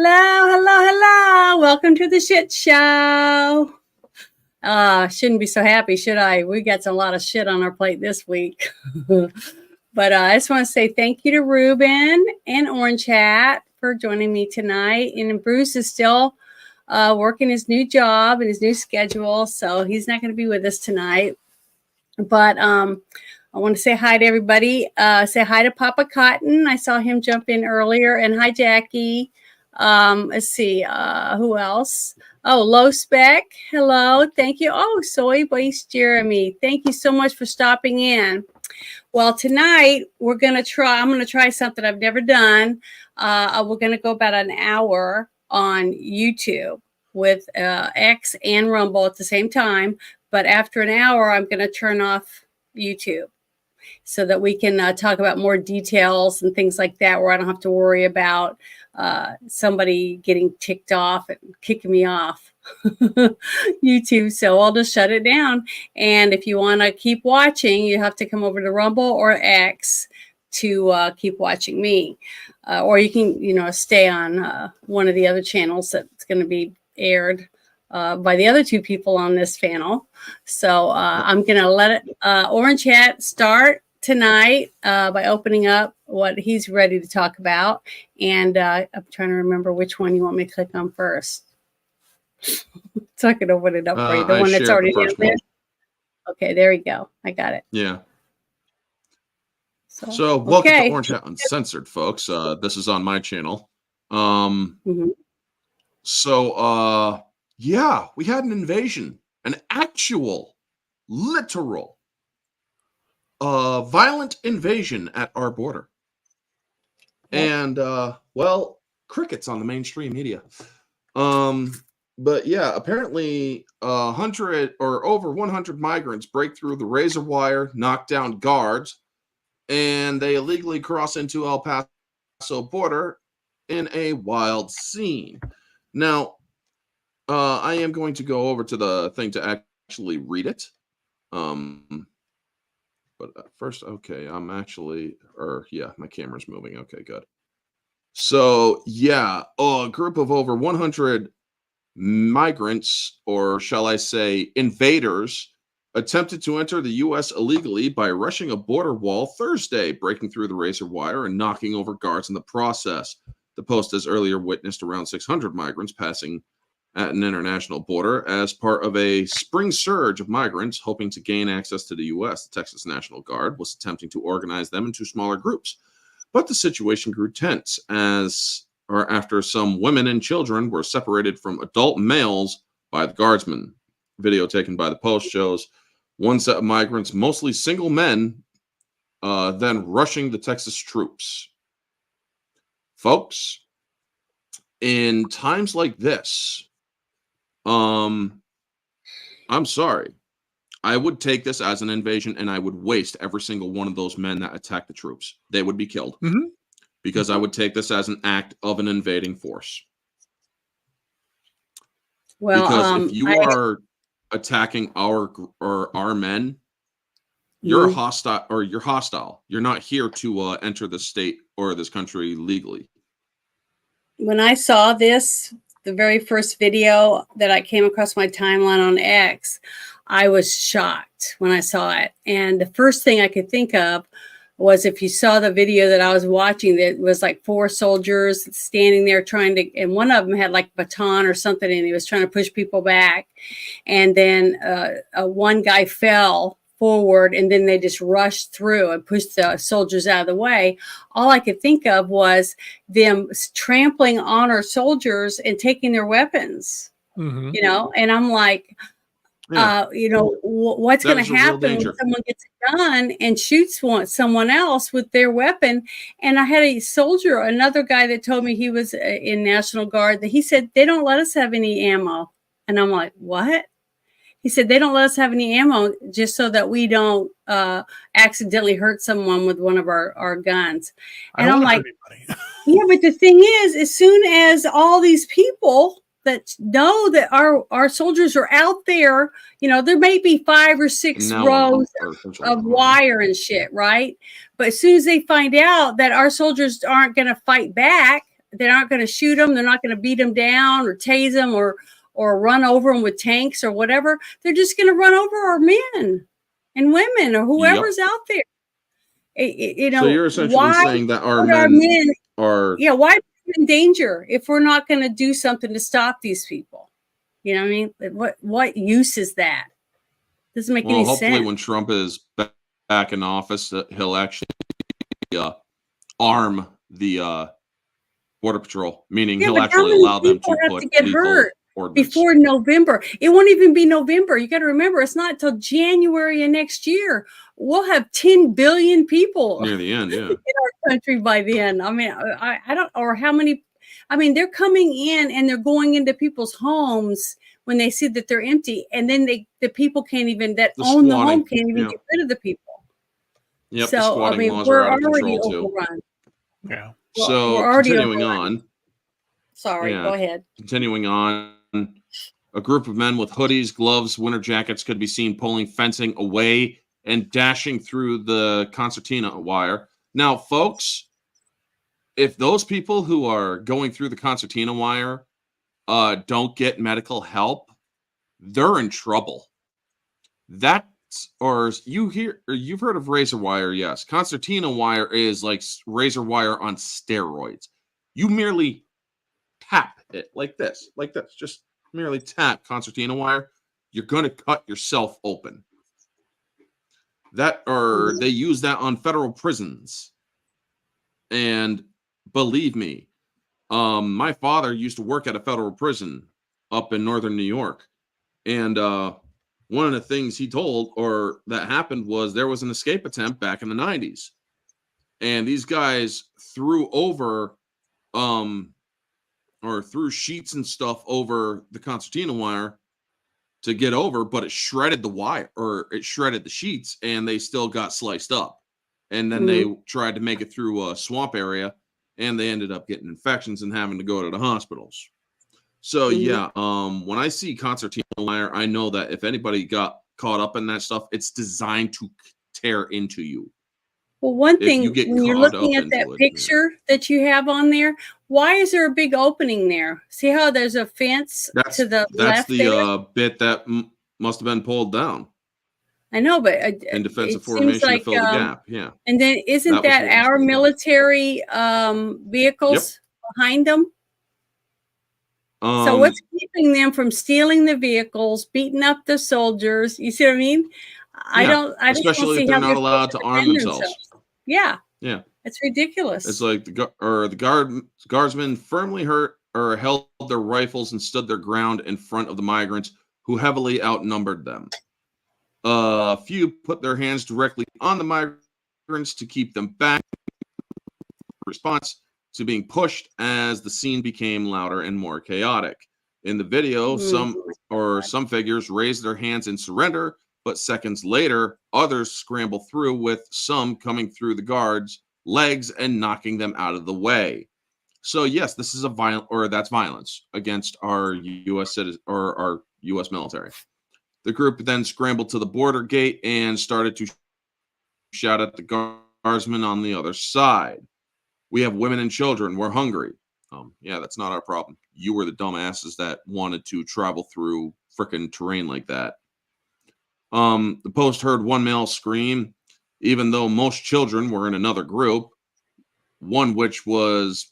Hello. Welcome to the shit show. Shouldn't be so happy, should I? We got a lot of shit on our plate this week. But I just want to say thank you to Ruben and Orange Hat for joining me tonight. And Bruce is still working his new job and his new schedule, so he's not going to be with us tonight. But I want to say hi to everybody. Say hi to Papa Cotton. I saw him jump in earlier. And hi, Jackie. Let's see. Who else? Oh, Low Spec. Hello. Thank you. Oh, Soy Voice Jeremy. Thank you so much for stopping in. Well, tonight I'm going to try something I've never done. We're going to go about an hour on YouTube with X and Rumble at the same time. But after an hour, I'm going to turn off YouTube so that we can talk about more details and things like that, where I don't have to worry about somebody getting ticked off and kicking me off YouTube. So I'll just shut it down. And if you want to keep watching, you have to come over to Rumble or X to keep watching me. Or you can, stay on one of the other channels that's going to be aired by the other two people on this panel. So I'm going to let Orange Hat start tonight by opening up what he's ready to talk about. And I'm trying to remember which one you want me to click on first. So I can open it up for you. The one that's already there. Okay, there we go. I got it. Yeah. So welcome to Orange Hat Uncensored, folks. This is on my channel. So yeah, we had an invasion, an actual, literal, violent invasion at our border. And, well, crickets on the mainstream media. But yeah, apparently 100 or over 100 migrants break through the razor wire, knock down guards, and they illegally cross into El Paso border in a wild scene. Now, I am going to go over to the thing to actually read it. But first, okay, I'm actually, my camera's moving. Okay, good. So, yeah, a group of over 100 migrants, or shall I say invaders, attempted to enter the U.S. illegally by rushing a border wall Thursday, breaking through the razor wire and knocking over guards in the process. The Post has earlier witnessed around 600 migrants passing at an international border as part of a spring surge of migrants hoping to gain access to the U.S. The Texas National Guard was attempting to organize them into smaller groups, but the situation grew tense after some women and children were separated from adult males by the guardsmen. Video taken by the Post shows one set of migrants, mostly single men, then rushing the Texas troops. Folks, in times like this, I'm sorry. I would take this as an invasion, and I would waste every single one of those men that attack the troops. They would be killed. Because I would take this as an act of an invading force. Well, because if you are attacking our men, you're hostile. You're not here to enter the state or this country legally. When I saw this, the very first video that I came across my timeline on X, I was shocked when I saw it. And the first thing I could think of was, if you saw the video that I was watching, that was like 4 soldiers standing there and one of them had like a baton or something, and he was trying to push people back. And then one guy fell forward, and then they just rushed through and pushed the soldiers out of the way. All I could think of was them trampling on our soldiers and taking their weapons, and I'm like, what's going to happen when someone gets a gun and shoots someone else with their weapon? And I had another guy that told me he was in National Guard, that he said they don't let us have any ammo. And I'm like, what? He said they don't let us have any ammo just so that we don't accidentally hurt someone with one of our guns. And I'm like, yeah, but the thing is, as soon as all these people that know that our soldiers are out there, there may be 5 or 6 rows of wire and shit, right? But as soon as they find out that our soldiers aren't going to fight back, they're not going to shoot them. They're not going to beat them down or tase them or run over them with tanks or whatever. They're just going to run over our men and women or whoever's out there. So you're essentially saying that our men are why be in danger if we're not going to do something to stop these people? You know what I mean? What use is that? Doesn't make any sense. Hopefully when Trump is back in office, he'll actually arm the Border Patrol, meaning he'll actually allow them to put get hurt before November. It won't even be November. You got to remember, it's not until January of next year. We'll have 10 billion people near the end, in our country by then. I mean, I don't, or how many. I mean, they're coming in and they're going into people's homes when they see that they're empty, and then the people can't even own the home can't even get rid of the people. Yep. So I mean, we're already overrun. Yeah. So continuing on. Sorry, go ahead. Continuing on, a group of men with hoodies, gloves, winter jackets could be seen pulling fencing away and dashing through the concertina wire. Now, folks, if those people who are going through the concertina wire don't get medical help, they're in trouble. You've heard of razor wire, yes. Concertina wire is like razor wire on steroids. You merely tap it like this, just merely tap concertina wire. You're going to cut yourself open. They use that on federal prisons. And believe me, my father used to work at a federal prison up in northern New York. And one of the things he told that happened was there was an escape attempt back in the 90s. And these guys threw sheets and stuff over the concertina wire to get over, but it shredded the wire, or it shredded the sheets, and they still got sliced up. And then they tried to make it through a swamp area, and they ended up getting infections and having to go to the hospitals. So when I see concertina wire, I know that if anybody got caught up in that stuff, it's designed to tear into you. Well, one thing, when you're looking at that picture that you have on there, why is there a big opening there? See how there's a fence to the left? That's the bit that must have been pulled down. I know, but in defensive formation to fill the gap. Yeah. And then isn't that our military vehicles behind them? So what's keeping them from stealing the vehicles, beating up the soldiers? You see what I mean? I especially if they're not allowed to arm themselves. Yeah. Yeah. It's ridiculous. It's like the guardsmen firmly held their rifles and stood their ground in front of the migrants who heavily outnumbered them. A few put their hands directly on the migrants to keep them back. Response to being pushed as the scene became louder and more chaotic. In the video, some figures raised their hands in surrender, but seconds later, others scramble through, with some coming through the guards' legs and knocking them out of the way. So yes, this is that's violence against our U.S. citizens or our U.S. military. The group then scrambled to the border gate and started to shout at the guardsmen on the other side. We have women and children. We're hungry. Yeah, that's not our problem. You were the dumbasses that wanted to travel through frickin' terrain like that. The Post heard one male scream, even though most children were in another group, one which was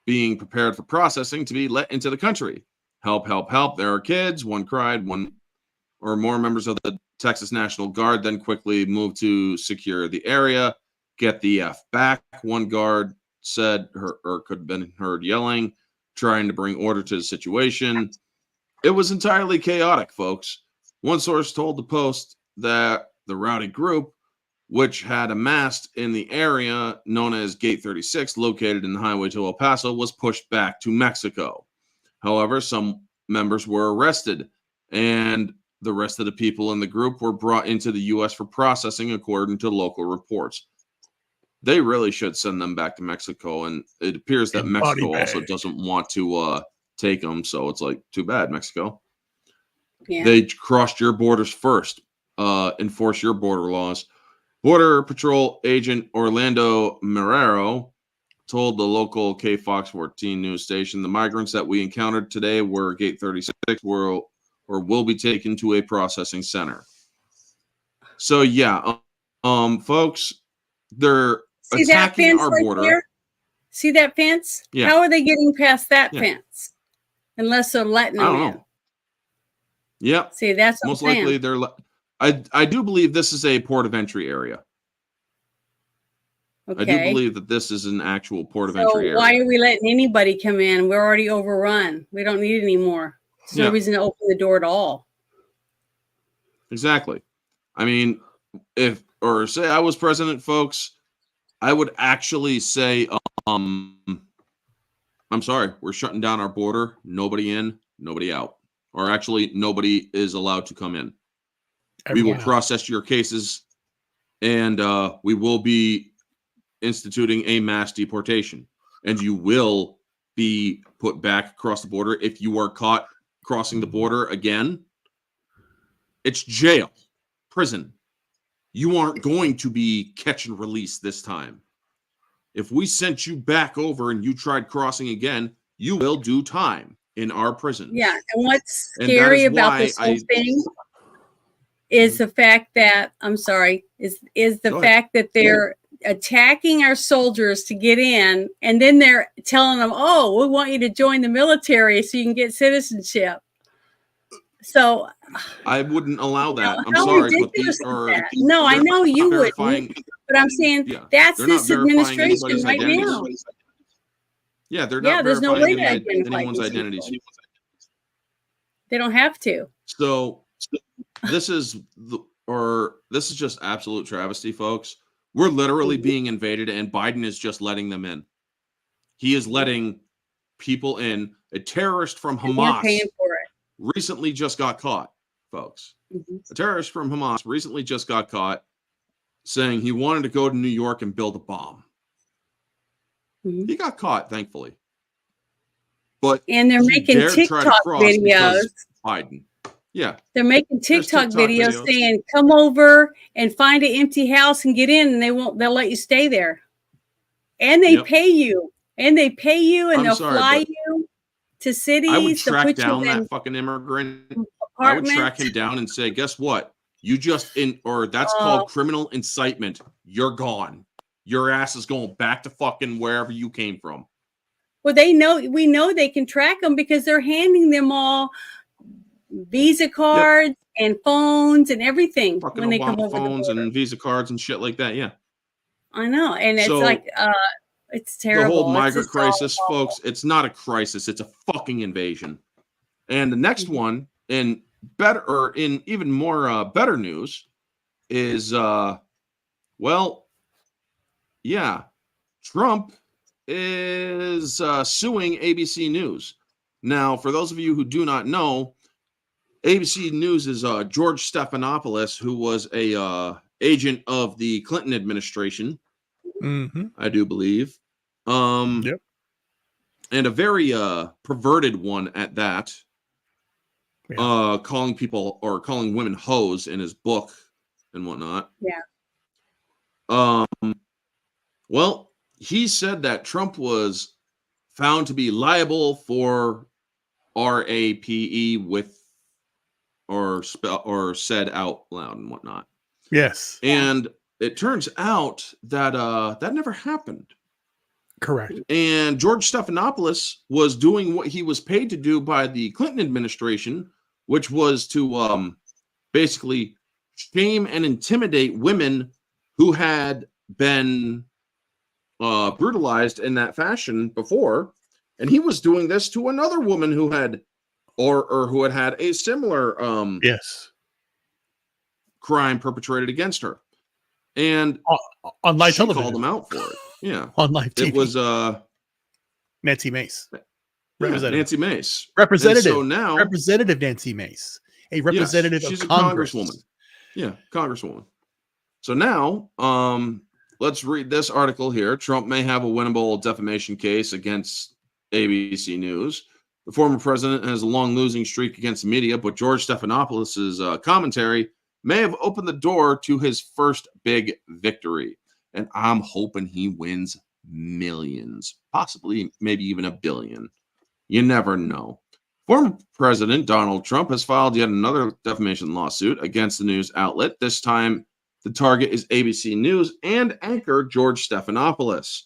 being prepared for processing to be let into the country. Help, help, help. There are kids. One cried. One or more members of the Texas National Guard then quickly moved to secure the area. Get the F back, one guard said, or could have been heard yelling, trying to bring order to the situation. It was entirely chaotic, folks. One source told the Post that the rowdy group, which had amassed in the area known as Gate 36, located in the highway to El Paso, was pushed back to Mexico. However, some members were arrested, and the rest of the people in the group were brought into the U.S. for processing, according to local reports. They really should send them back to Mexico, and it appears that Mexico also doesn't want to take them, so it's like, too bad, Mexico. Yeah. They crossed your borders first. Enforce your border laws. Border Patrol agent Orlando Marrero told the local KFox 14 news station, the migrants that we encountered today were Gate 36 or will be taken to a processing center. So yeah, folks, they're attacking our border. There? See that fence? Yeah. How are they getting past that fence? Unless they're letting them in. Yep. See, that's most likely they're. I do believe this is a port of entry area. Okay. I do believe that this is an actual port of entry area. Why are we letting anybody come in? We're already overrun. We don't need any more. There's no reason to open the door at all. Exactly. I mean, say I was president, folks, I would actually say, I'm sorry, we're shutting down our border. Nobody in, nobody out. Or actually, nobody is allowed to come in. We will process your cases, and we will be instituting a mass deportation. And you will be put back across the border. If you are caught crossing the border again, it's jail, prison. You aren't going to be catch and release this time. If we sent you back over and you tried crossing again, you will do time in our prison. Yeah, and what's scary about this whole thing is the fact that is the fact that they're attacking our soldiers to get in, and then they're telling them, "Oh, we want you to join the military so you can get citizenship." So I wouldn't allow that. I'm how sorry, ridiculous but is that? No, I know you wouldn't, but I'm saying that's this administration right now. Yeah, they're not there's no way to anyone's identities. They don't have to. So this is just absolute travesty, folks. We're literally being invaded, and Biden is just letting them in. He is letting people in. A terrorist from Hamas paying for it. Recently just got caught, folks. A terrorist from Hamas recently just got caught saying he wanted to go to New York and build a bomb. He got caught, thankfully. And they're making TikTok videos. Biden. Yeah. They're making TikTok videos saying, come over and find an empty house and get in, and they'll let you stay there. And they pay you. And they'll fly you to cities. I would track down that fucking immigrant. I would track him down and say, guess what? You that's called criminal incitement. You're gone. Your ass is going back to fucking wherever you came from. Well, we know they can track them because they're handing them all Visa cards and phones and everything fucking when they Obama come over phones the border. And Visa cards and shit like that. Yeah, I know, and it's it's terrible. The whole migrant crisis, folks. It's not a crisis; it's a fucking invasion. And the next one, in even more better news, is Trump is suing ABC News. Now, for those of you who do not know, ABC News is George Stephanopoulos, who was a agent of the Clinton administration, I do believe. And a very perverted one at that. Calling women hoes in his book and whatnot. Well, he said that Trump was found to be liable for RAPE or said out loud and whatnot. Yes. And it turns out that that never happened. Correct. And George Stephanopoulos was doing what he was paid to do by the Clinton administration, which was to basically shame and intimidate women who had been brutalized in that fashion before. And he was doing this to another woman who had who had a similar crime perpetrated against her. And on live she television, called him out for it. Yeah, on live TV. It was Nancy Mace, Nancy Mace, representative. And so now, Representative Nancy Mace, a representative she's of a Congress. congresswoman. Yeah, congresswoman. So now, let's read this article here. Trump may have a winnable defamation case against ABC News. The former president has a long losing streak against the media, but George Stephanopoulos' commentary may have opened the door to his first big victory. And I'm hoping he wins millions, possibly maybe even $1 billion. You never know. Former President Donald Trump has filed yet another defamation lawsuit against the news outlet. This time, the target is ABC News and anchor George Stephanopoulos.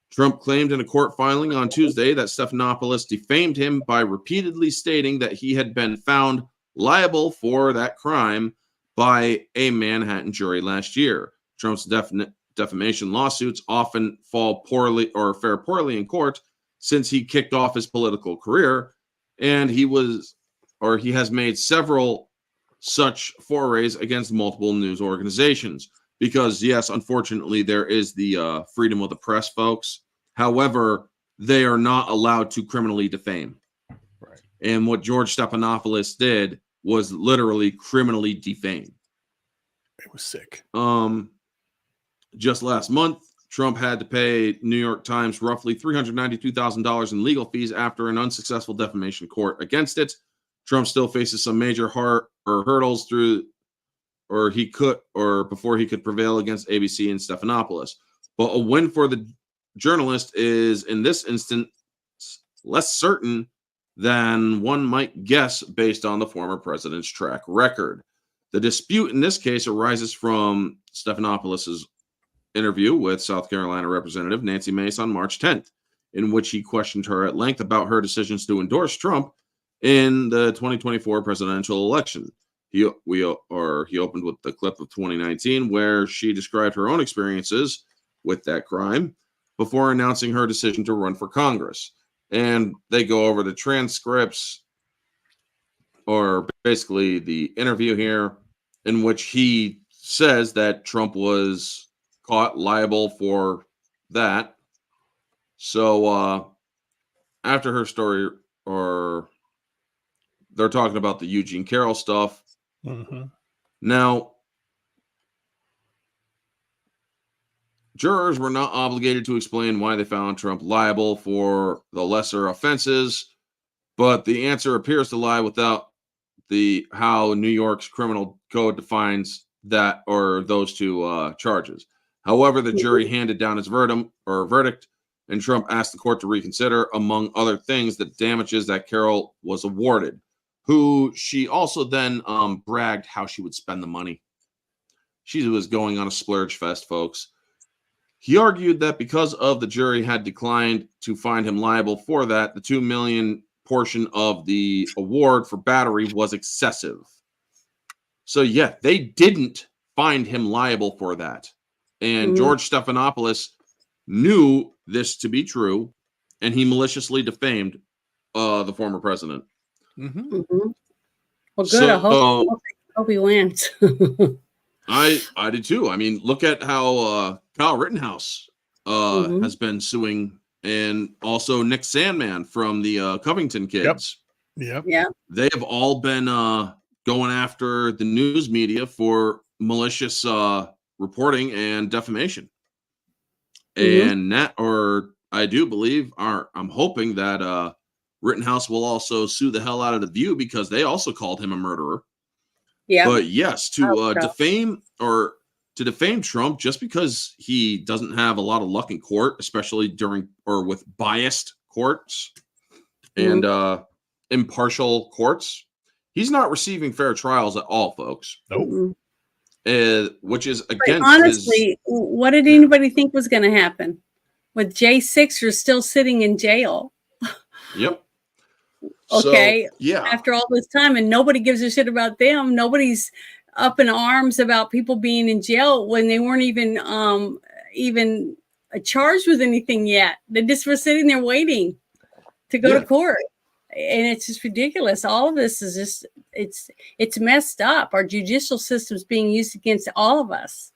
Trump claimed in a court filing on Tuesday that Stephanopoulos defamed him by repeatedly stating that he had been found liable for that crime by a Manhattan jury last year. Trump's defamation lawsuits often fall poorly or fare poorly in court since he kicked off his political career, and he has made several such forays against multiple news organizations. Because, yes, unfortunately, there is the freedom of the press, folks. However, they are not allowed to criminally defame. Right. And what George Stephanopoulos did was literally criminally defame. It was sick. Just last month, Trump had to pay New York Times roughly $392,000 in legal fees after an unsuccessful defamation court against it. Trump still faces some major hurdles before he could prevail against ABC and Stephanopoulos. But a win for the journalist is, in this instance, less certain than one might guess based on the former president's track record. The dispute in this case arises from Stephanopoulos' interview with South Carolina Representative Nancy Mace on March 10th, in which he questioned her at length about her decisions to endorse Trump in the 2024 presidential election. He opened with the clip of 2019 where she described her own experiences with that crime before announcing her decision to run for Congress. And they go over the transcripts, or basically the interview here, in which he says that Trump was caught liable for that. So after her story, or they're talking about the Eugene Carroll stuff. Mm-hmm. Now, jurors were not obligated to explain why they found Trump liable for the lesser offenses, but the answer appears to lie without how New York's criminal code defines that or those two charges. However, the jury handed down its verdict, and Trump asked the court to reconsider, among other things, the damages that Carroll was awarded, who she also then bragged how she would spend the money. She was going on a splurge fest, folks. He argued that because of the jury had declined to find him liable for that, the $2 million portion of the award for battery was excessive. So, yeah, they didn't find him liable for that. And George Stephanopoulos knew this to be true, and he maliciously defamed the former president. Mm-hmm. Mm-hmm. Well, good. So, I hope he wins. I did too. I mean, look at how Kyle Rittenhouse has been suing, and also Nick Sandman from the Covington kids. Yep. Yeah. They have all been going after the news media for malicious reporting and defamation. And I do believe, I'm hoping that Rittenhouse will also sue the hell out of The View, because they also called him a murderer. Yeah. But yes, to defame Trump just because he doesn't have a lot of luck in court, especially with biased courts and impartial courts, he's not receiving fair trials at all, folks. Nope. Which is against honestly, what did anybody think was going to happen with J6 still sitting in jail? Yep. Okay. So, yeah. After all this time, and nobody gives a shit about them. Nobody's up in arms about people being in jail when they weren't even charged with anything yet. They just were sitting there waiting to go to court. And it's just ridiculous. All of this is just, it's messed up. Our judicial system's being used against all of us.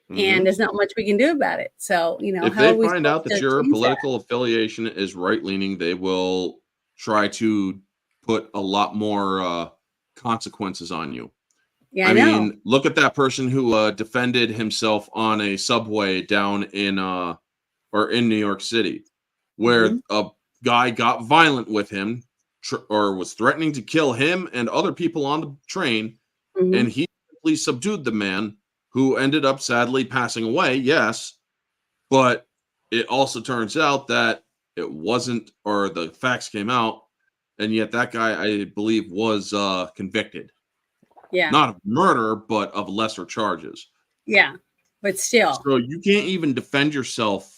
And there's not much we can do about it. So, if they find out that your political affiliation is right-leaning, they will try to put a lot more consequences on you. Yeah, I mean, look at that person who defended himself on a subway down in New York City, where a guy got violent with him or was threatening to kill him and other people on the train, and he simply subdued the man, who ended up sadly passing away. Yes, but it also turns out that it wasn't, or the facts came out, and yet that guy, I believe, was convicted. Yeah. Not of murder, but of lesser charges. Yeah. But still. So you can't even defend yourself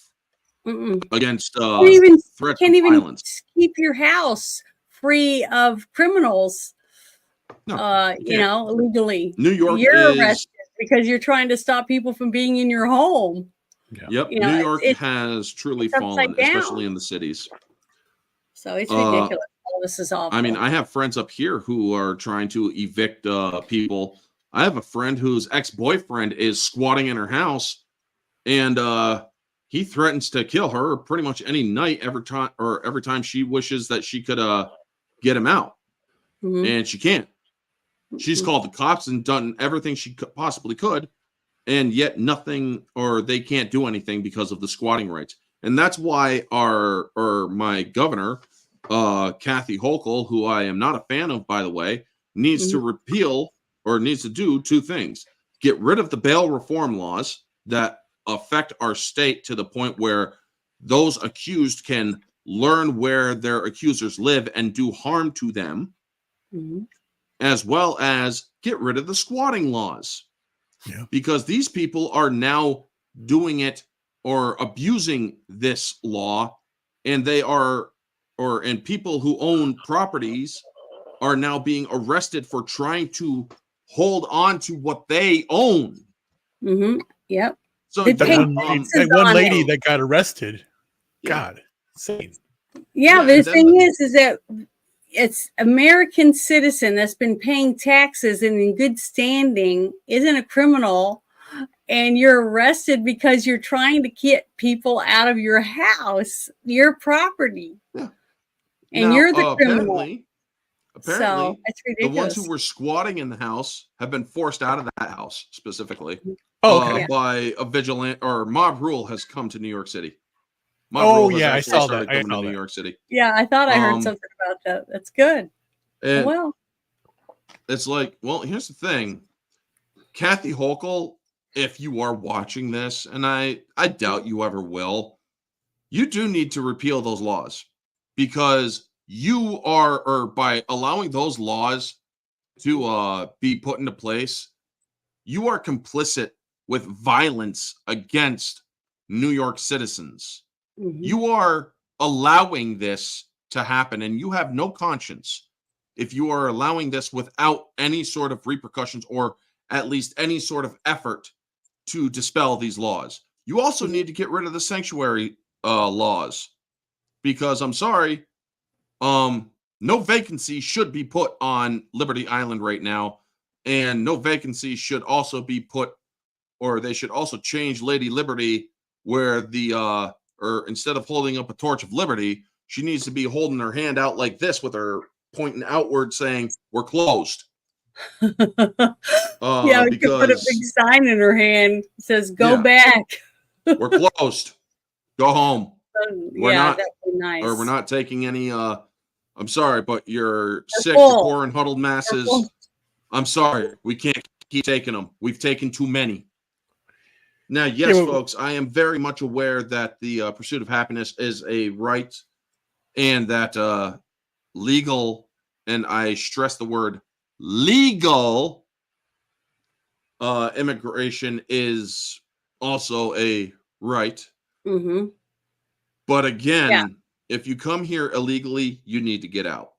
against threats can't of even violence. keep your house free of criminals. No, You know, legally. New York you're is arrested because you're trying to stop people from being in your home. Yeah. Yep, You know, New York has truly fallen, especially in the cities. So it's ridiculous. All this is awful. I mean, I have friends up here who are trying to evict people. I have a friend whose ex-boyfriend is squatting in her house, and he threatens to kill her pretty much any night, every time she wishes that she could get him out, and she can't. She's called the cops and done everything she possibly could, and yet nothing, or they can't do anything because of the squatting rights. And that's why my governor, Kathy Hochul, who I am not a fan of, by the way, needs to repeal, or needs to do two things: get rid of the bail reform laws that affect our state to the point where those accused can learn where their accusers live and do harm to them, as well as get rid of the squatting laws. Yeah. Because these people are now doing it or abusing this law, and and people who own properties are now being arrested for trying to hold on to what they own. Yep. So that one lady that got arrested, God, insane. Yeah, but the thing is that it's American citizen that's been paying taxes and in good standing, isn't a criminal, and you're arrested because you're trying to get people out of your house, your property. Yeah. And now, you're the criminal. Apparently, so it's ridiculous. The ones who were squatting in the house have been forced out of that house specifically. By a vigilant or mob rule has come to New York City. I saw that. New York City. Yeah, I thought I heard something about that. That's good. And well, it's like, well, here's the thing. Kathy Hochul, if you are watching this, and I doubt you ever will, you do need to repeal those laws, because you are, or by allowing those laws to be put into place, you are complicit with violence against New York citizens. You are allowing this to happen, and you have no conscience if you are allowing this without any sort of repercussions, or at least any sort of effort to dispel these laws. You also need to get rid of the sanctuary laws, because I'm sorry, no vacancy should be put on Liberty Island right now, and no vacancy should also be put, or they should also change Lady Liberty, where the or instead of holding up a torch of liberty, she needs to be holding her hand out like this with her pointing outward, saying, "We're closed." We could put a big sign in her hand that says, "Go back." We're closed. Go home. We're not, that'd be nice. or we're not taking any. I'm sorry, but you're sick, you're poor, and huddled masses. I'm sorry, we can't keep taking them. We've taken too many. Now, yes, folks, I am very much aware that the pursuit of happiness is a right, and that legal, and I stress the word legal, immigration is also a right. But again, if you come here illegally, you need to get out.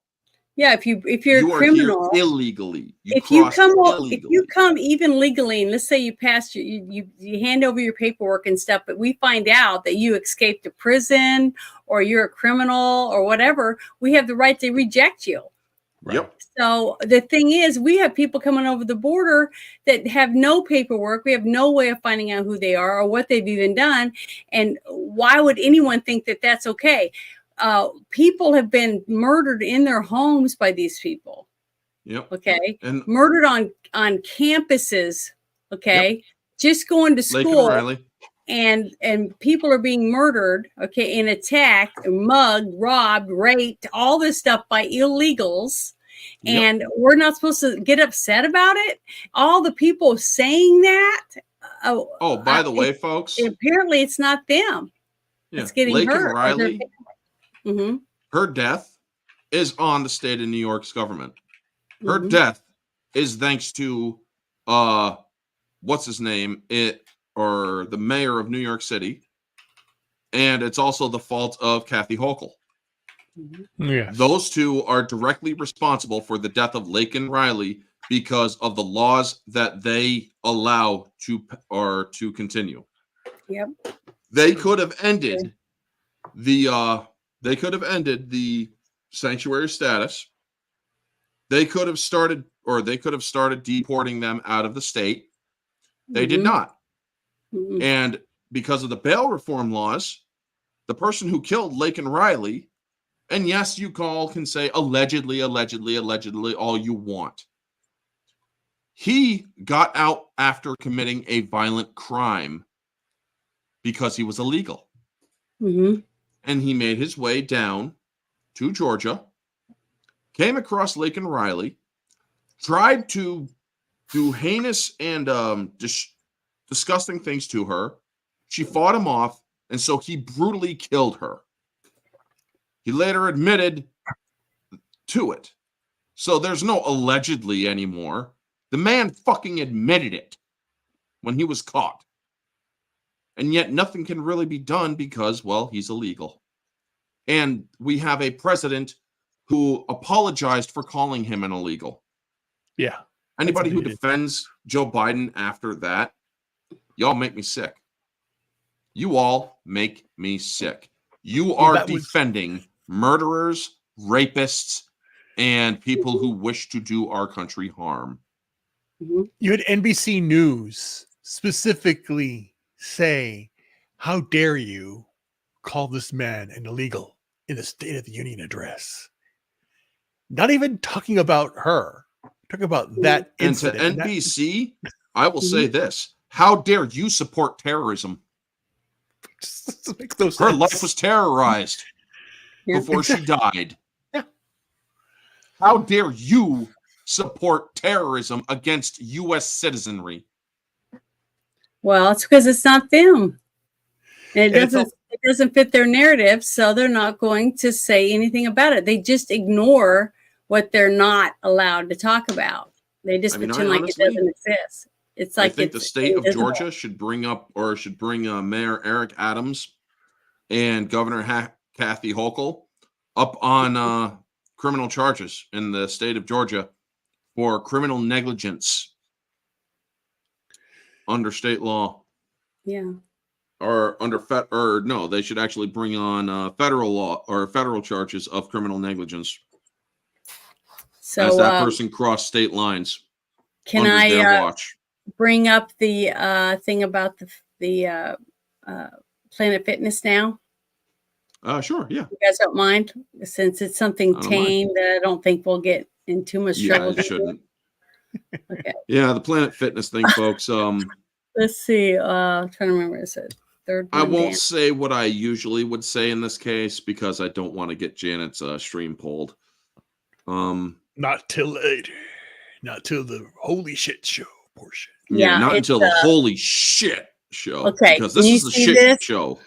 Yeah, if you're a criminal illegally, if you come even legally, and let's say you passed you hand over your paperwork and stuff, but we find out that you escaped a prison or you're a criminal or whatever, we have the right to reject you. Yep. So the thing is, we have people coming over the border that have no paperwork. We have no way of finding out who they are or what they've even done. And why would anyone think that that's okay? People have been murdered in their homes by these people. Yep. Okay. And murdered on campuses. Okay. Yep. Just going to school. And people are being murdered. Okay. And attacked, mugged, robbed, raped, all this stuff by illegals. Yep. And we're not supposed to get upset about it. All the people saying that. By the way, folks. Apparently it's not them. Yeah. It's getting Lakin hurt. Riley, Mm-hmm. her death is on the state of New York's government. Her Mm-hmm. death is thanks to what's his name? Or the mayor of New York City. And it's also the fault of Kathy Hochul. Mm-hmm. Yes. Those two are directly responsible for the death of Lakin Riley because of the laws that they allow to continue. Yep. They could have ended the sanctuary status. They could have started deporting them out of the state. They did not. Mm-hmm. And because of the bail reform laws, the person who killed Lakin Riley, and yes, you can say allegedly all you want. He got out after committing a violent crime because he was illegal. Mm-hmm. And he made his way down to Georgia, came across Lakin Riley, tried to do heinous and disgusting things to her. She fought him off, and so he brutally killed her. He later admitted to it. So there's no allegedly anymore. The man fucking admitted it when he was caught. And yet nothing can really be done because, well, he's illegal. And we have a president who apologized for calling him an illegal. Yeah. Anybody who defends Joe Biden after that, y'all make me sick. You all make me sick. You are defending murderers, rapists, and people who wish to do our country harm. You had NBC News specifically say, "How dare you call this man an illegal in the State of the Union address?" Not even talking about her, talking about that incident. And to NBC, I will say this: how dare you support terrorism? Her life was terrorized before she died. Yeah. How dare you support terrorism against U.S. citizenry? Well, it's because it's not them. And it doesn't fit their narrative, so they're not going to say anything about it. They just ignore what they're not allowed to talk about. They just pretend like it doesn't exist. It's like I think the state of Georgia should bring Mayor Eric Adams and Governor Kathy Hochul up on criminal charges in the state of Georgia for criminal negligence under state law. Yeah. Or no, they should actually bring on federal law or federal charges of criminal negligence. So as that person crossed state lines. Can I bring up the thing about the Planet Fitness now? Sure, yeah. You guys don't mind? Since it's something tame that I don't think we'll get in too much trouble. Yeah, it shouldn't. Okay. Yeah, the Planet Fitness thing, folks. Let's see. I'm trying to remember what it said. I won't say what I usually would say in this case because I don't want to get Janet's stream pulled. Not till later. Not till the holy shit show portion. Yeah, not until the holy shit show. Okay. Because this is the shit show.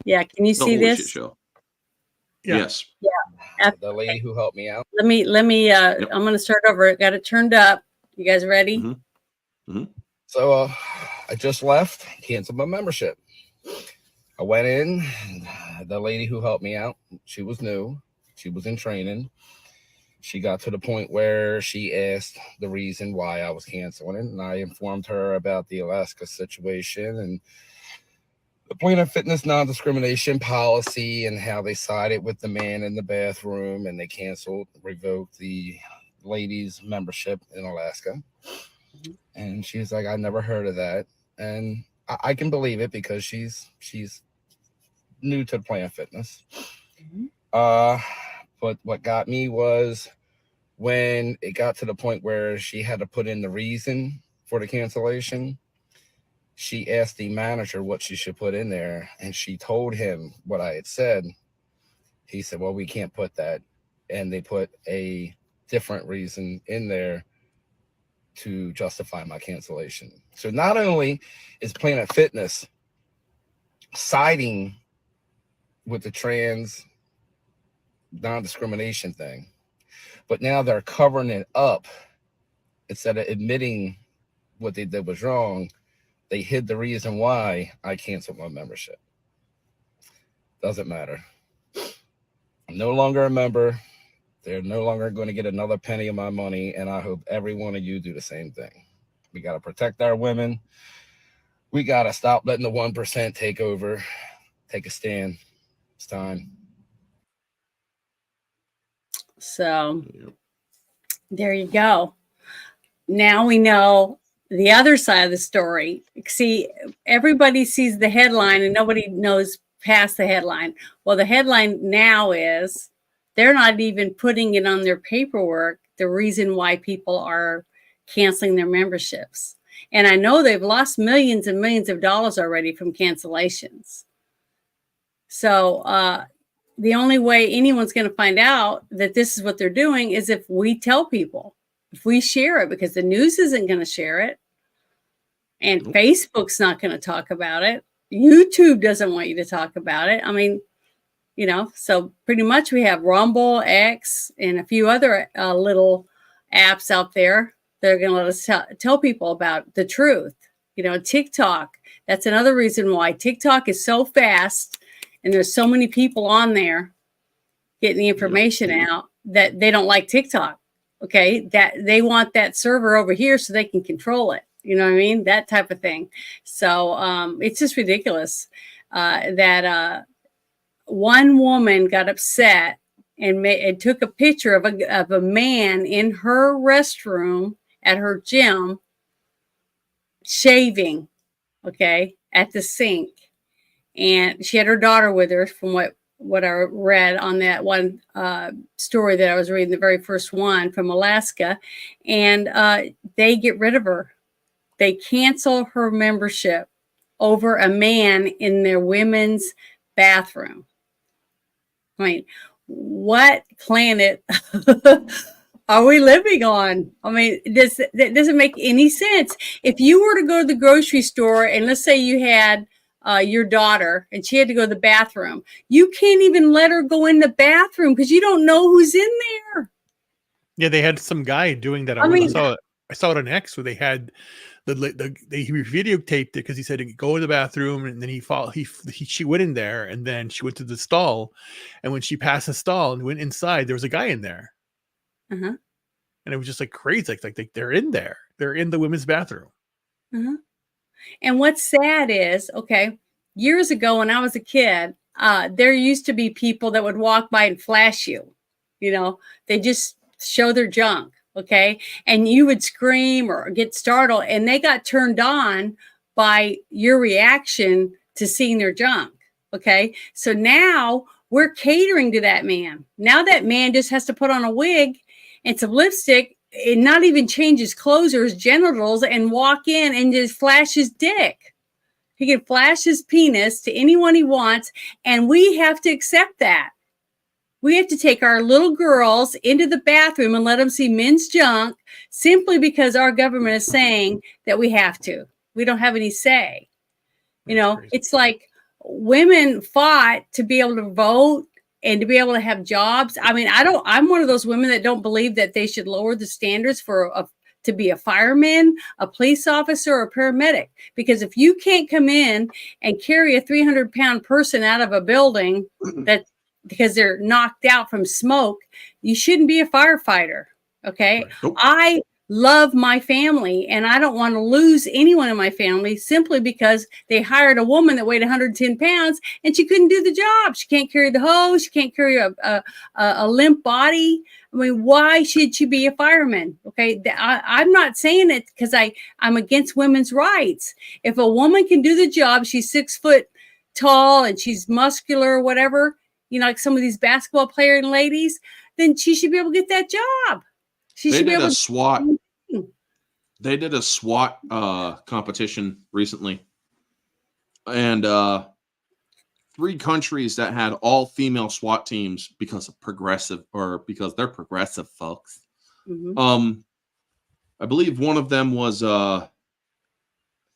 Yeah, can you see this? Shit show. Yeah. Yes. Yeah. The lady who helped me out. Let me I'm gonna start over. Got it turned up. You guys ready? Mm-hmm. Mm-hmm. So I just left, canceled my membership. I went in, the lady who helped me out, she was new. She was in training. She got to the point where she asked the reason why I was canceling it, and I informed her about the Alaska situation and the Planet Fitness non-discrimination policy and how they sided with the man in the bathroom and they revoked the lady's membership in Alaska. And she's like, I never heard of that. And I can believe it because she's new to the Planet Fitness. But what got me was when it got to the point where she had to put in the reason for the cancellation, she asked the manager what she should put in there, and she told him what I had said. He said, well, we can't put that. And they put a different reason in there to justify my cancellation. So not only is Planet Fitness siding with the trans non-discrimination thing, but now they're covering it up. Instead of admitting what they did was wrong, they hid the reason why I canceled my membership. Doesn't matter. I'm no longer a member. They're no longer going to get another penny of my money, and I hope every one of you do the same thing. We got to protect our women. We got to stop letting the 1% take over. Take a stand. It's time. So there you go. Now we know the other side of the story. See, everybody sees the headline and nobody knows past the headline. Well, the headline now is they're not even putting it on their paperwork, the reason why people are canceling their memberships. And I know they've lost millions and millions of dollars already from cancellations. So the only way anyone's going to find out that this is what they're doing is if we tell people, if we share it, because the news isn't going to share it. And Facebook's not going to talk about it. YouTube doesn't want you to talk about it. I mean, you know, so pretty much we have Rumble, X, and a few other little apps out there that are going to let us tell people about the truth. You know, TikTok, that's another reason why TikTok is so fast and there's so many people on there getting the information out that they don't like TikTok. Okay, that they want that server over here so they can control it. You know what I mean? That type of thing. So it's just ridiculous that one woman got upset and took a picture of a man in her restroom at her gym shaving, okay, at the sink. And she had her daughter with her, from what I read on that one story that I was reading, the very first one from Alaska. And they get rid of her. They cancel her membership over a man in their women's bathroom. I mean, what planet are we living on? I mean, that doesn't make any sense. If you were to go to the grocery store and let's say you had your daughter and she had to go to the bathroom, you can't even let her go in the bathroom because you don't know who's in there. Yeah, they had some guy doing that. I saw it on X where they had he videotaped it because he said to go to the bathroom, and then she went in there, and then she went to the stall, and when she passed the stall and went inside, there was a guy in there, and it was just like crazy, like they're in there, they're in the women's bathroom. And what's sad is, okay, years ago when I was a kid, there used to be people that would walk by and flash you. You know, they just show their junk. Okay. And you would scream or get startled, and they got turned on by your reaction to seeing their junk. Okay. So now we're catering to that man. Now that man just has to put on a wig and some lipstick and not even change his clothes or his genitals and walk in and just flash his dick. He can flash his penis to anyone he wants. And we have to accept that. We have to take our little girls into the bathroom and let them see men's junk simply because our government is saying that we have to. We don't have any say. You know, it's like women fought to be able to vote and to be able to have jobs. I mean, I'm one of those women that don't believe that they should lower the standards to be a fireman, a police officer, or a paramedic. Because if you can't come in and carry a 300-pound person out of a building because they're knocked out from smoke, you shouldn't be a firefighter. Okay. Right. Nope. I love my family and I don't want to lose anyone in my family simply because they hired a woman that weighed 110 pounds and she couldn't do the job. She can't carry the hose. She can't carry a limp body. I mean, why should she be a fireman? Okay. I'm not saying it because I'm against women's rights. If a woman can do the job, she's 6 foot tall and she's muscular or whatever, you know, like some of these basketball player ladies, then she should be able to get that job. They did a SWAT competition recently, and 3 countries that had all female SWAT teams because they're progressive folks. I believe one of them was I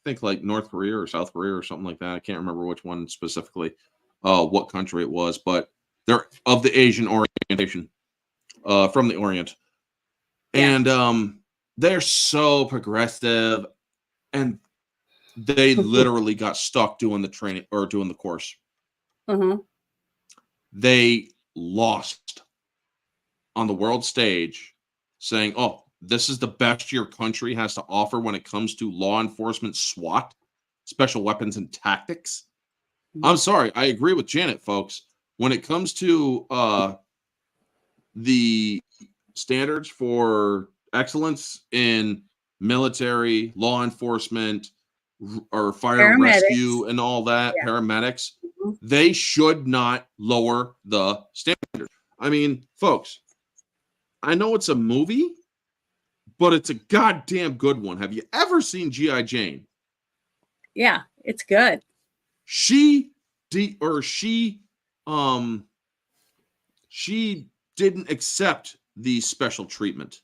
think like North Korea or South Korea or something like that. I can't remember which one specifically. what country it was, but they're of the Asian orientation, from the Orient. Yeah. And they're so progressive, and they literally got stuck doing the training or doing the course. They lost on the world stage saying, oh, this is the best your country has to offer when it comes to law enforcement, SWAT, special weapons and tactics. I'm sorry, I agree with Janet, folks. When it comes to the standards for excellence in military, law enforcement, or fire and rescue and all that, paramedics, they should not lower the standard. I mean, folks, I know it's a movie, but it's a goddamn good one. Have you ever seen G.I. Jane? Yeah, it's good. She didn't accept the special treatment.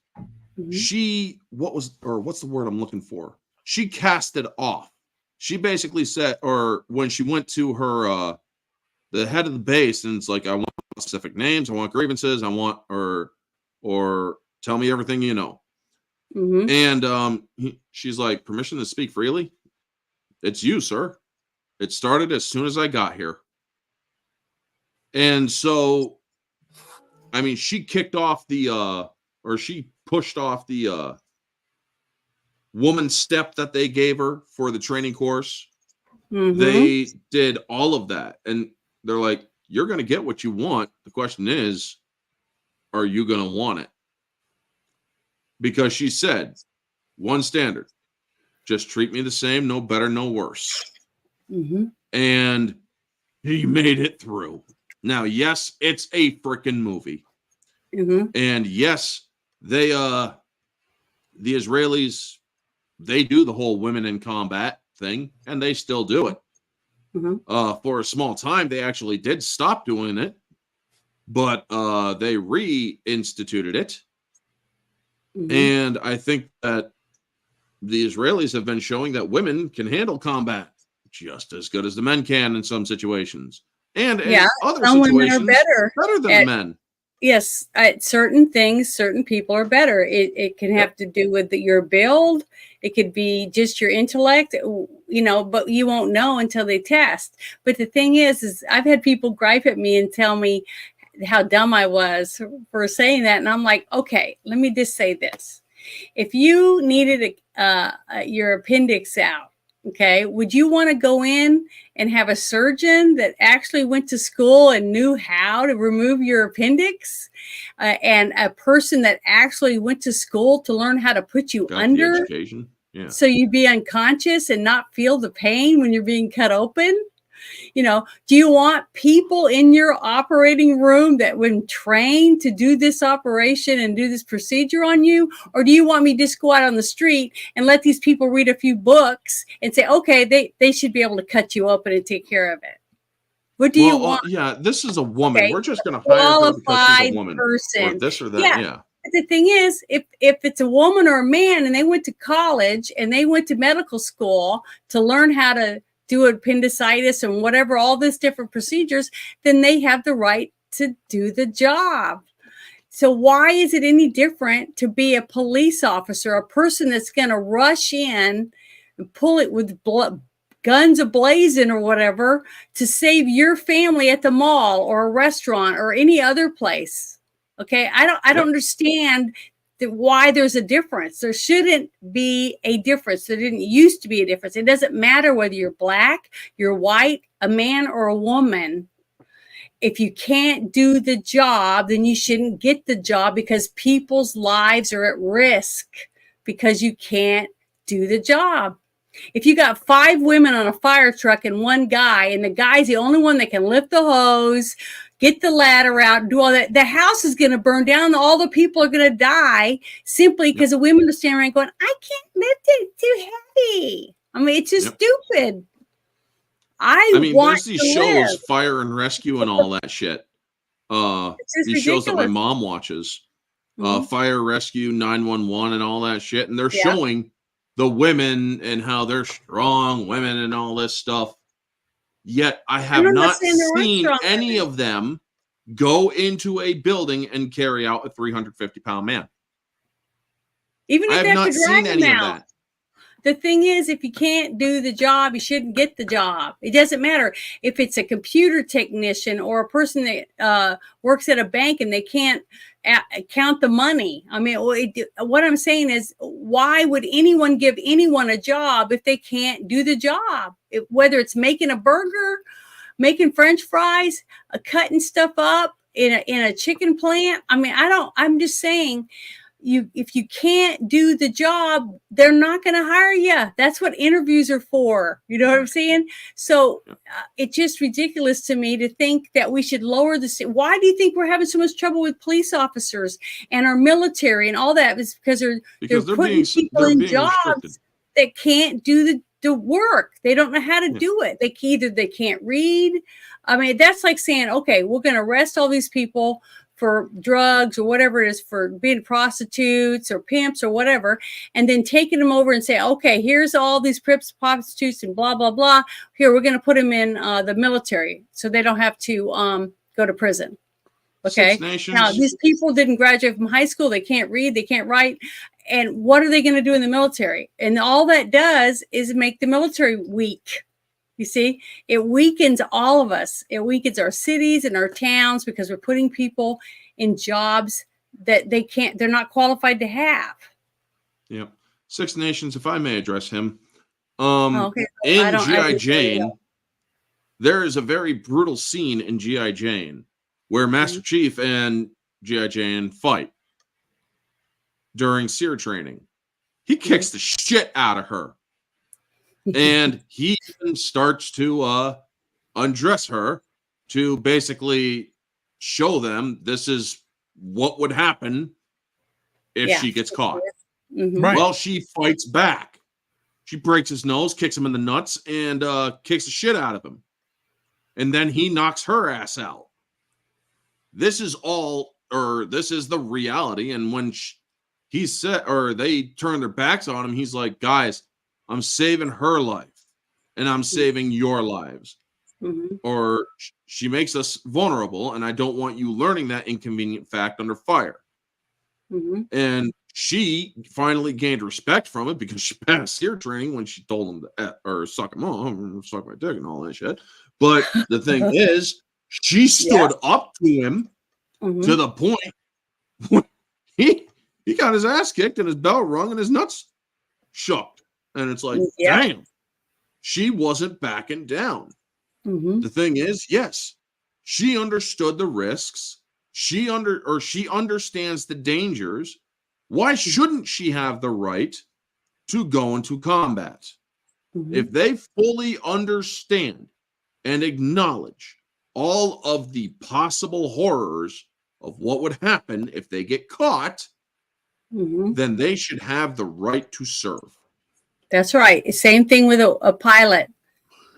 What's the word I'm looking for? She cast it off. She basically said, or when she went to her the head of the base, and it's like, I want specific names, I want grievances, I want or tell me everything you know. And she's like, permission to speak freely? It's you, sir. It started as soon as I got here. And so, I mean, she kicked off she pushed off the woman step that they gave her for the training course. They did all of that. And they're like, you're going to get what you want. The question is, are you going to want it? Because she said, one standard, just treat me the same, no better, no worse. And he made it through. Now, yes, it's a freaking movie. And yes, they, the Israelis, they do the whole women in combat thing, and they still do it. For a small time, they actually did stop doing it, but they reinstituted it. And I think that the Israelis have been showing that women can handle combat just as good as the men can in some situations. And in other some situations, women are better than the men. Yes, at certain things, certain people are better. It can have to do with your build. It could be just your intellect, but you won't know until they test. But the thing is I've had people gripe at me and tell me how dumb I was for saying that. And I'm like, okay, let me just say this. If you needed your appendix out, okay, would you want to go in and have a surgeon that actually went to school and knew how to remove your appendix, and a person that actually went to school to learn how to put you under, education. Yeah. So you'd be unconscious and not feel the pain when you're being cut open? Do you want people in your operating room that when trained to do this operation and do this procedure on you? Or do you want me to just go out on the street and let these people read a few books and say, okay, they should be able to cut you open and take care of it? What do you want? Yeah, this is a woman. Okay. We're just going to hire her because she's a woman. Person. Or this or that, yeah. But the thing is, if it's a woman or a man and they went to college and they went to medical school to learn how to do appendicitis and whatever, all these different procedures, then they have the right to do the job. So why is it any different to be a police officer, a person that's going to rush in and pull it with guns ablazing or whatever to save your family at the mall or a restaurant or any other place? Okay, I don't understand why there's a difference. There shouldn't be a difference. There didn't used to be a difference. It doesn't matter whether you're black, you're white, a man or a woman. If you can't do the job, then you shouldn't get the job, because people's lives are at risk because you can't do the job. If you got 5 women on a fire truck and 1 guy, and the guy's the only one that can lift the hose, get the ladder out, do all that, the house is going to burn down. All the people are going to die simply because the women are standing around going, I can't lift it, it's too heavy. I mean, it's just stupid. I mean, there's these shows, Fire and Rescue and all that shit. These shows that my mom watches, Fire, Rescue, 911 and all that shit. And they're showing the women and how they're strong women and all this stuff. Yet I have I'm not saying there aren't seen strong any women. of them go into a building and carry out a 350-pound man. Even I if have they have not to drag seen him any of out. that. The thing is, if you can't do the job, you shouldn't get the job. It doesn't matter if it's a computer technician or a person that works at a bank and they can't count the money. I mean, what I'm saying is, why would anyone give anyone a job if they can't do the job? Whether it's making a burger, making French fries, cutting stuff up in a chicken plant. I mean, I'm just saying, if you can't do the job, they're not going to hire you. That's what interviews are for. You know what I'm saying? So it's just ridiculous to me to think that we should lower the. Why do you think we're having so much trouble with police officers and our military and all that? It's because they're putting people in jobs restricted. That can't do the work. They don't know how to do it. They can't read. I mean, that's like saying, okay, we're going to arrest all these people for drugs or whatever it is, for being prostitutes or pimps or whatever, and then taking them over and say, okay, here's all these pimps, prostitutes, and blah, blah, blah. Here, we're going to put them in the military so they don't have to go to prison. Okay. Now, these people didn't graduate from high school. They can't read. They can't write. And what are they going to do in the military? And all that does is make the military weak. You see, it weakens all of us. It weakens our cities and our towns because we're putting people in jobs that they're not qualified to have. Yep. Six Nations, if I may address him. In G.I. Jane, there is a very brutal scene in G.I. Jane where Master Chief and G.I. Jane fight during SEER training. He kicks the shit out of her. And he even starts to undress her to basically show them this is what would happen if she gets caught. Right. Well, she fights back. She breaks his nose, kicks him in the nuts, and kicks the shit out of him. And then he knocks her ass out. This is the reality. And when they turn their backs on him, he's like, guys, I'm saving her life and I'm saving your lives. Or she makes us vulnerable, and I don't want you learning that inconvenient fact under fire. And she finally gained respect from it because she passed SEER training when she told him to suck him off, suck my dick and all that shit. But the thing is, she stood up to him to the point when he got his ass kicked and his bell rung and his nuts shook. And it's like, damn, she wasn't backing down. The thing is, yes, she understood the risks. She understands the dangers. Why shouldn't she have the right to go into combat? If they fully understand and acknowledge all of the possible horrors of what would happen if they get caught, then they should have the right to serve. That's right. Same thing with a pilot.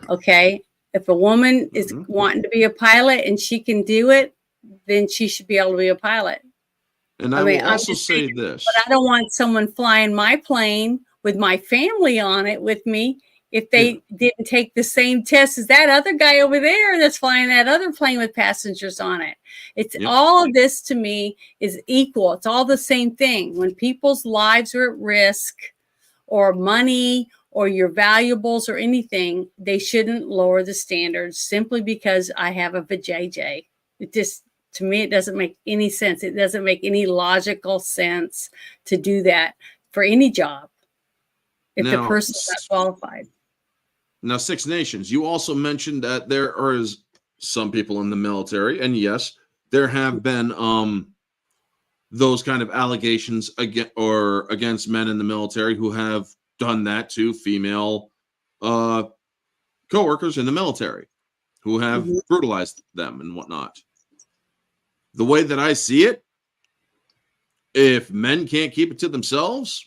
Okay. If a woman is wanting to be a pilot and she can do it, then she should be able to be a pilot. And I will also say this. But I don't want someone flying my plane with my family on it with me if they didn't take the same test as that other guy over there that's flying that other plane with passengers on it. It's all of this to me is equal. It's all the same thing. When people's lives are at risk, or money, or your valuables, or anything, they shouldn't lower the standards simply because I have a vajayjay. It just, to me, it doesn't make any sense. It doesn't make any logical sense to do that for any job if the person is not qualified. Now, Six Nations, you also mentioned that there are some people in the military, and yes, there have been those kind of allegations against men in the military who have done that to female coworkers in the military who have brutalized them and whatnot. The way that I see it, if men can't keep it to themselves,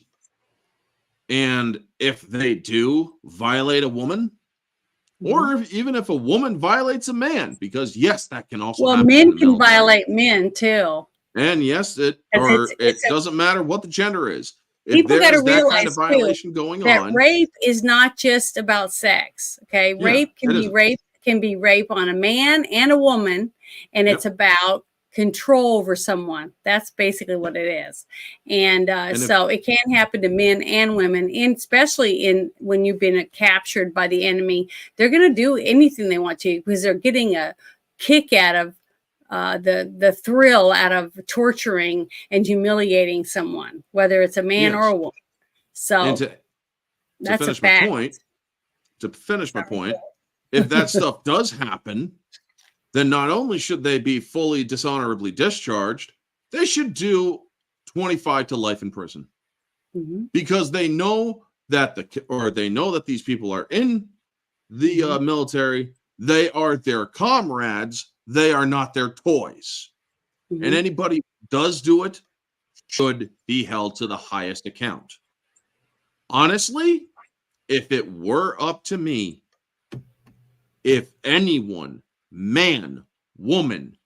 and if they do violate a woman, or even if a woman violates a man, because yes, that can also happen. Men can violate men too. And yes, it doesn't matter what the gender is. If people got to realize kind of violation going that on, rape is not just about sex. Okay, rape can can be rape on a man and a woman, and it's about control over someone. That's basically what it is. And so it can happen to men and women, and especially when you've been captured by the enemy. They're going to do anything they want to because they're getting a kick out of the thrill out of torturing and humiliating someone, whether it's a man or a woman. So that's a fact. To finish my point, if that stuff does happen, then not only should they be fully dishonorably discharged, they should do 25 to life in prison. Because they know that these people are in the military. They are their comrades. They are not their toys. And anybody who does do it should be held to the highest account. Honestly, if it were up to me, if anyone, man, woman,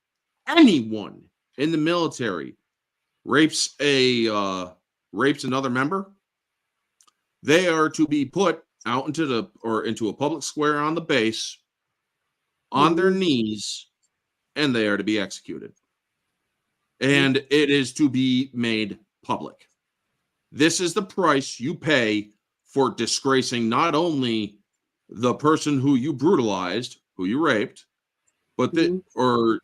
anyone in the military rapes another member, they are to be put out into a public square on the base on their knees, and they are to be executed. And it is to be made public. This is the price you pay for disgracing not only the person who you brutalized, who you raped, but for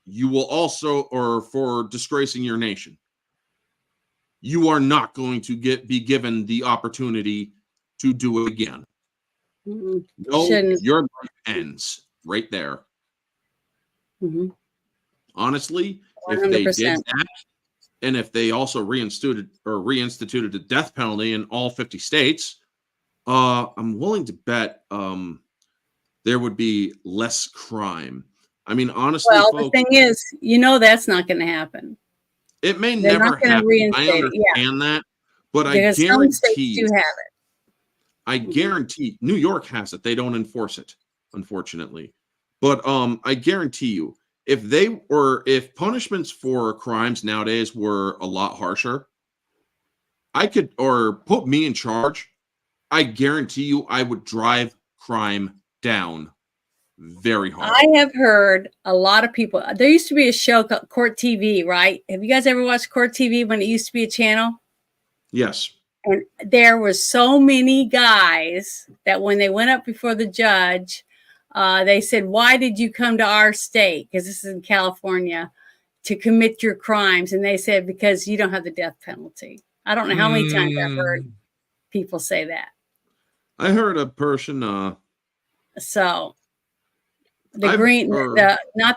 disgracing your nation. You are not going to be given the opportunity to do it again. No, your life ends right there. Honestly, 100%. If they did that, and if they also reinstituted the death penalty in all 50 states, I'm willing to bet there would be less crime. I mean, honestly, well, folks, the thing is, that's not going to happen. It may never happen. I understand that, but because I guarantee some states do have it. I guarantee New York has it. They don't enforce it, unfortunately. But I guarantee you, if punishments for crimes nowadays were a lot harsher, or put me in charge, I guarantee you I would drive crime down very hard. I have heard a lot of people. There used to be a show called Court TV, right? Have you guys ever watched Court TV when it used to be a channel? Yes. And there were so many guys that when they went up before the judge, they said, "Why did you come to our state?" Because this is in California, to commit your crimes. And they said, "Because you don't have the death penalty." I don't know how many times I've heard people say that. I heard a person. So not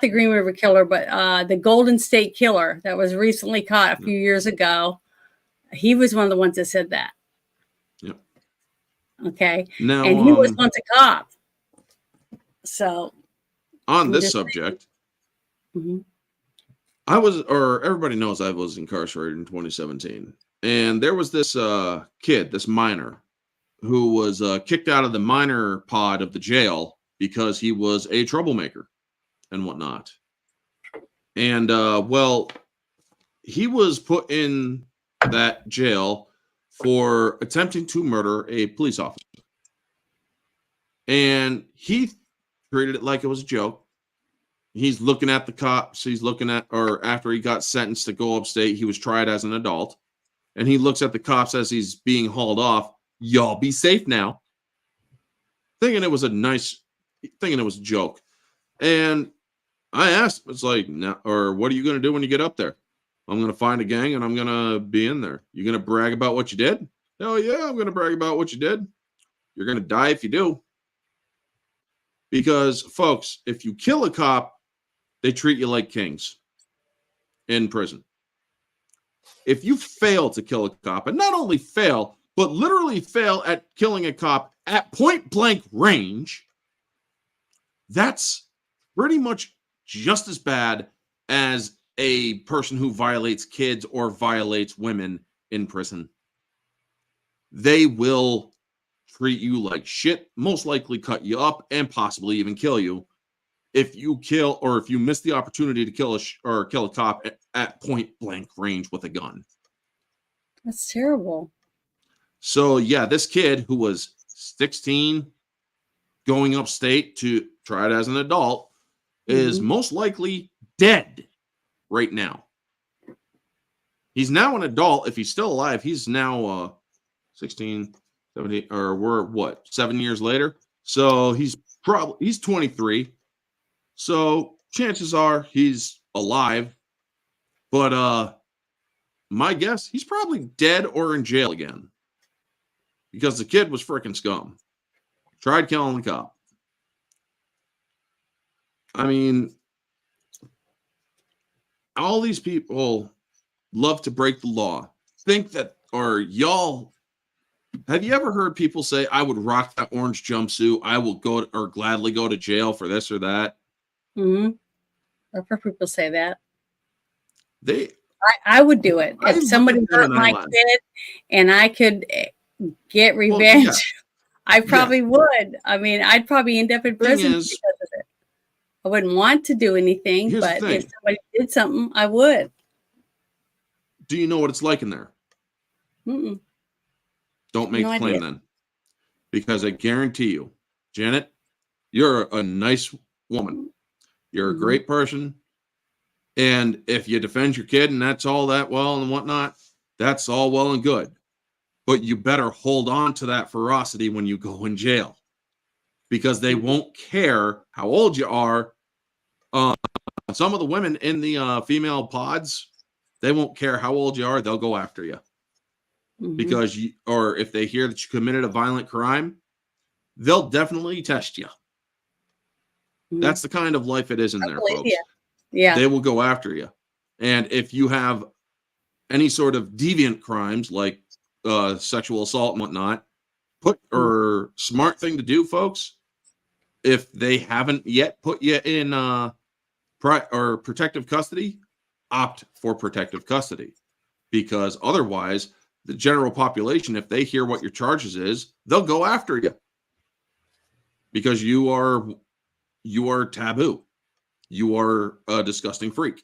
the Green River Killer, but the Golden State Killer that was recently caught a few years ago. He was one of the ones that said that. Yep. Okay. Now, and he was once a cop. So on this subject, everybody knows I was incarcerated in 2017. And there was this kid, this minor, who was kicked out of the minor pod of the jail because he was a troublemaker and whatnot. And, he was put in that jail for attempting to murder a police officer. And he treated it like it was a joke. He's looking at the cops. After he got sentenced to go upstate, he was tried as an adult. And he looks at the cops as he's being hauled off. "Y'all be safe now." Thinking it was a joke. And I asked him, it's like, "Now, or what are you going to do when you get up there?" "I'm going to find a gang and I'm going to be in there." "You going to brag about what you did?" "Oh yeah, I'm going to brag about what you did." "You're going to die if you do." Because, folks, if you kill a cop, they treat you like kings in prison. If you fail to kill a cop, and not only fail, but literally fail at killing a cop at point blank range, that's pretty much just as bad as a person who violates kids or violates women in prison. They will treat you like shit, most likely cut you up, and possibly even kill you if you miss the opportunity to kill a cop at point blank range with a gun. That's terrible. So yeah, this kid who was 16 going upstate tried as an adult, is most likely dead right now. He's now an adult. If he's still alive, he's now 16, 17, or we're what, 7 years later? So he's 23. So chances are he's alive. But my guess, he's probably dead or in jail again. Because the kid was freaking scum. Tried killing the cop. I mean, all these people love to break the law. Think that, or y'all, have you ever heard people say, I would rock that orange jumpsuit. I will go or gladly go to jail for this or that. I've heard people say that. I would do it. If somebody hurt my kid and I could get revenge, well, I probably would. I mean, I'd probably end up in prison because of it. I wouldn't want to do anything, but if somebody did something, I would. Do you know what it's like in there? Don't make the claim then. Because I guarantee you, Janet, you're a nice woman. You're a great person. And if you defend your kid and that's all that well and whatnot, that's all well and good. But you better hold on to that ferocity when you go in jail. Because they won't care how old you are. Some of the women in the female pods, they won't care how old you are. They'll go after you. Because or if they hear that you committed a violent crime, they'll definitely test you. That's the kind of life it is in there, folks. Yeah. They will go after you. And if you have any sort of deviant crimes like sexual assault and whatnot, smart thing to do, folks, if they haven't yet put you in protective custody, opt for protective custody. Because otherwise, the general population, if they hear what your charges is, they'll go after you. Because you are taboo. You are a disgusting freak.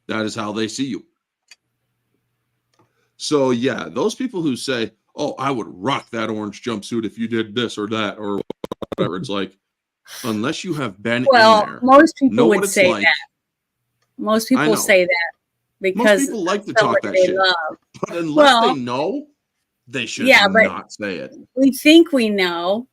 That is how they see you. So, yeah, those people who say, oh, I would rock that orange jumpsuit if you did this or that or whatever. It's like, unless you have been in there. Most people would say that. Most people say that because most people like to talk that shit. Love. But unless they know, they should not say it. We think we know,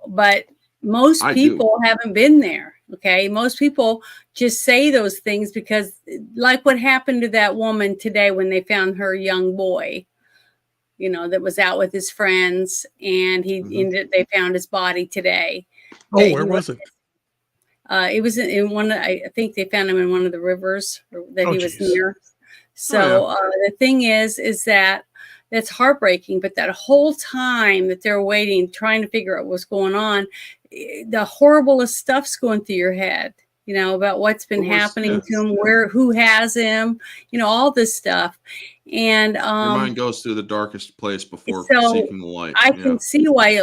but most people haven't been there. Okay. Most people just say those things because like what happened to that woman today when they found her young boy, that was out with his friends and they found his body today. Oh, where was it? It was in one, I think they found him in one of the rivers that he was near. So the thing is that that's heartbreaking, but that whole time that they're waiting, trying to figure out what's going on, the horriblest stuff's going through your head, about what's been happening to him, who has him, all this stuff. And your mind goes through the darkest place before seeking the light. I can see why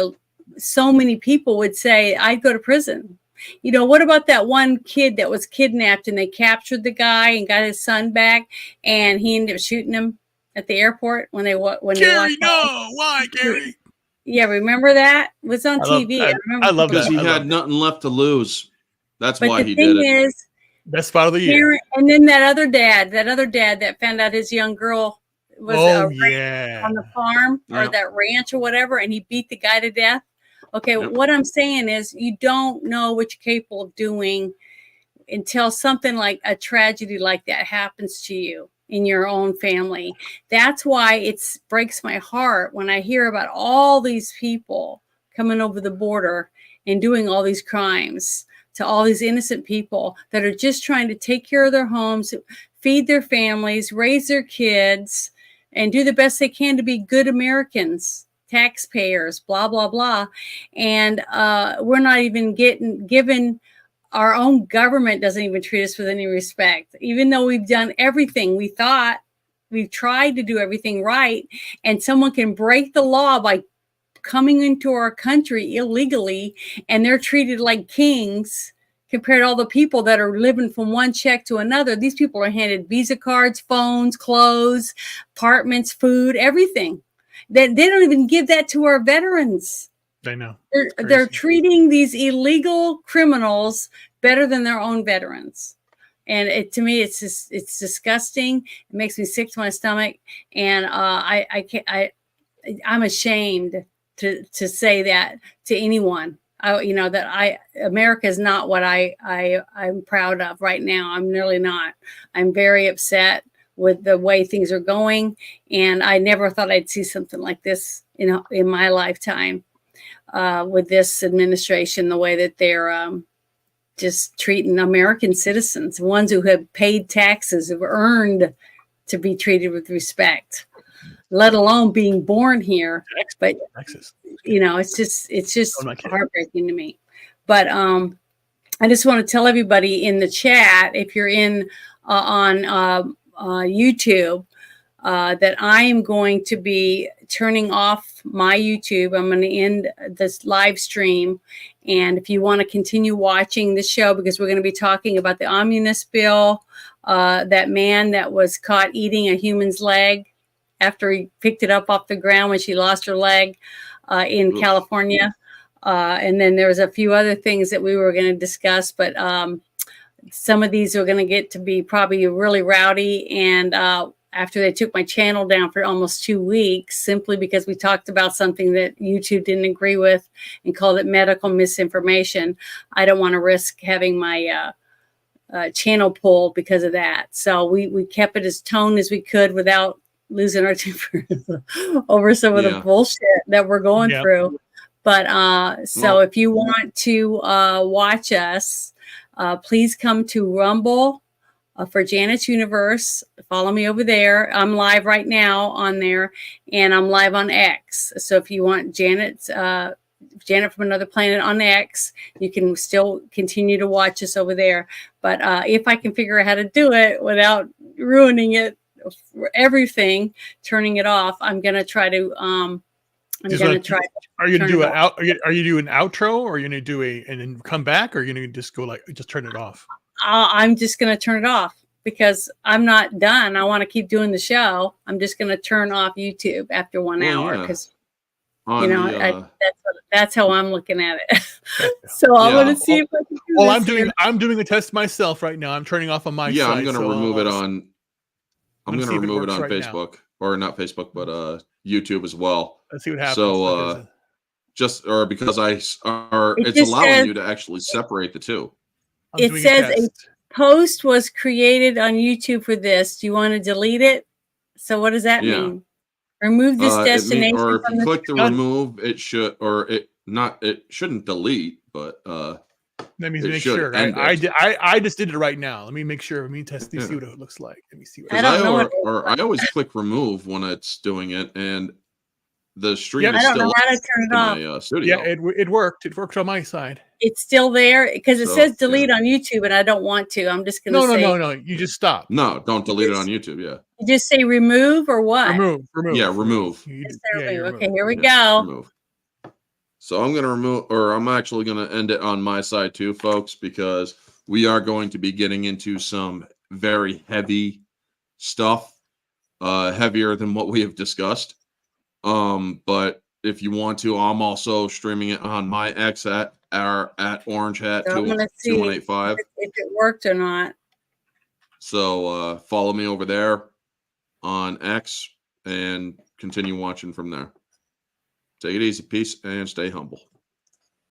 so many people would say, I'd go to prison. What about that one kid that was kidnapped and they captured the guy and got his son back and he ended up shooting him at the airport when Gary, no, why, Gary? Yeah, remember that? It was on TV. I love that. Because he had nothing left to lose. That's why he did it. The thing is, best spot of the year. And then that other dad that found out his young girl was on the farm or that ranch or whatever, and he beat the guy to death. Okay, what I'm saying is you don't know what you're capable of doing until something like a tragedy like that happens to you in your own family. That's why it breaks my heart when I hear about all these people coming over the border and doing all these crimes to all these innocent people that are just trying to take care of their homes, feed their families, raise their kids, and do the best they can to be good Americans. Taxpayers, blah, blah, blah. And we're not even given, our own government doesn't even treat us with any respect, even though we've done everything we thought, we've tried to do everything right. And someone can break the law by coming into our country illegally, and they're treated like kings compared to all the people that are living from one check to another. These people are handed Visa cards, phones, clothes, apartments, food, everything. They don't even give that to our veterans. I know. They're Crazy. treating these illegal criminals better than their own veterans. And to me, it's disgusting. It makes me sick to my stomach. And I'm ashamed to say that to anyone. America is not what I'm proud of right now. I'm really not. I'm very upset with the way things are going, and I never thought I'd see something like this in my lifetime with this administration. The way that they're just treating American citizens, ones who have paid taxes, have earned to be treated with respect, let alone being born here. But Texas. it's just heartbreaking to me. But I just want to tell everybody in the chat, if you're on YouTube, that I am going to be turning off my YouTube. I'm going to end this live stream. And if you want to continue watching the show, because we're going to be talking about the omnibus bill, that man that was caught eating a human's leg after he picked it up off the ground when she lost her leg in California. And then there was a few other things that we were going to discuss, but some of these are going to get to be probably really rowdy. And after they took my channel down for almost 2 weeks, simply because we talked about something that YouTube didn't agree with and called it medical misinformation, I don't want to risk having my channel pulled because of that. So we kept it as tone as we could without losing our temper over some of the bullshit that we're going through. But so if you want to watch us, please come to Rumble for Janet's Universe. Follow me over there. I'm live right now on there, and I'm live on X. So if you want Janet from Another Planet on X, you can still continue to watch us over there. But if I can figure out how to do it without ruining it for everything, turning it off, I'm gonna try to. Are you gonna do are you doing an outro, or are you gonna do and then come back, or are you gonna just go just turn it off? I'm just gonna turn it off because I'm not done. I want to keep doing the show. I'm just gonna turn off YouTube after 1 hour because that's how I'm looking at it. So I'm gonna see if I can do this. I'm doing a test myself right now. I'm turning off on my site. I'm gonna remove it on. I'm gonna remove it on Facebook, or not Facebook, but YouTube as well. Let's see what happens. So because it's allowing you to actually separate the two. It says a post was created on YouTube for this. Do you want to delete it? So what does that mean? Remove this destination. Or if you click the remove, it should, it shouldn't delete, but that means make sure. I just did it right now. Let me make sure. Let me test to see what it looks like. Let me see. I always click remove when it's doing it, and the stream is still. I don't know how to turn it off. Studio. Yeah, it worked. It worked on my side. It's still there because it says delete on YouTube, and I don't want to. I'm just gonna say no. You just stop. No, don't delete it on YouTube. Yeah. You just say remove or what? Remove. Yeah, remove. Remove. Okay, here we go. Remove. So I'm gonna remove, or I'm actually gonna end it on my side too, folks, because we are going to be getting into some very heavy stuff, heavier than what we have discussed. But if you want to, I'm also streaming it on my X at Orange Hat 2185. If it worked or not. So follow me over there on X and continue watching from there. Take it easy, peace, and stay humble.